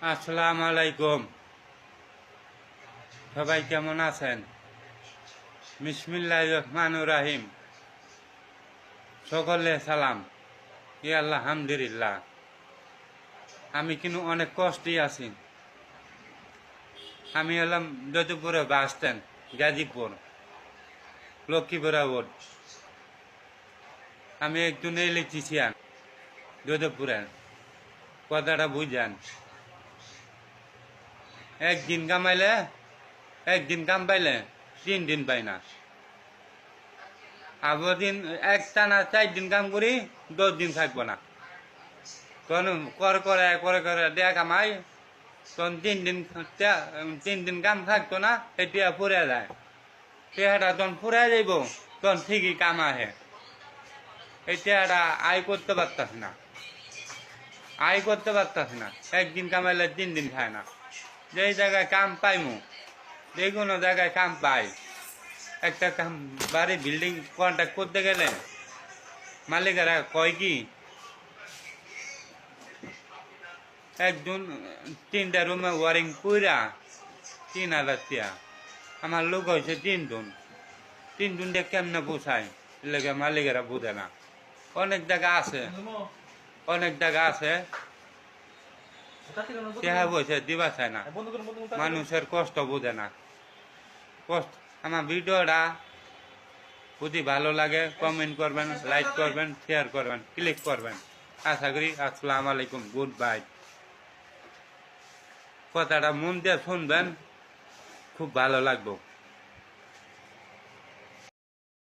আসসালামু আলাইকুম। সবাই কেমন আছেন? বিসমিল্লাহির রহমানির রহিম। সকলে সালাম। আলহামদুলিল্লাহ। আমি কিন্তু অনেক কষ্টই আছি। আমি হলাম যদুপুরে bus stand, Gazipur, Lakshmipura road. আমি একজন ইলেকট্রিশিয়ান যদুপুরের। কথাটা বুঝান। একদিন কাম পাইলে 3 দিন পাই না। আবার দিন এক টানা 4 দিন কাম করি, 10 দিন থাকবো না। তখন করে দেয়া কামাই, তখন 3 দিন কাম থাকতো না, এটা ফুরে যায়। টেহাটা তখন ফুরে যাইব, তখন ঠিকই কাম আহে। এই টেহাটা আয় করতে পারতাছি না। একদিন কামাইলে 3 দিন খায় না। যেই জায়গায় কাম পাইমু, যে কোনো জায়গায় কাম পাই, একটা কাম বাড়ি বিল্ডিং কন্ট্রাক্ট করতে গেলে মালিকেরা কয় কি, একজন 3টা রুমে ওয়ারিং কইরা 3,000 টাকা। আমার লোক হয়েছে 3 জন দিয়ে কেমনে পোষায়, লেগে মালিকেরা বুঝে না। অনেক জায়গা আছে টাকা পয়সা দিবা চায় না, মানুষের কষ্ট বোঝে না। আমার ভিডিওটা যদি ভালো লাগে কমেন্ট করবেন, লাইক করবেন, শেয়ার করবেন, ক্লিক করবেন। আশা করি। আসসালামু আলাইকুম, গুড বাই। কথাটা মন দিয়ে শুনবেন, খুব ভালো লাগবে।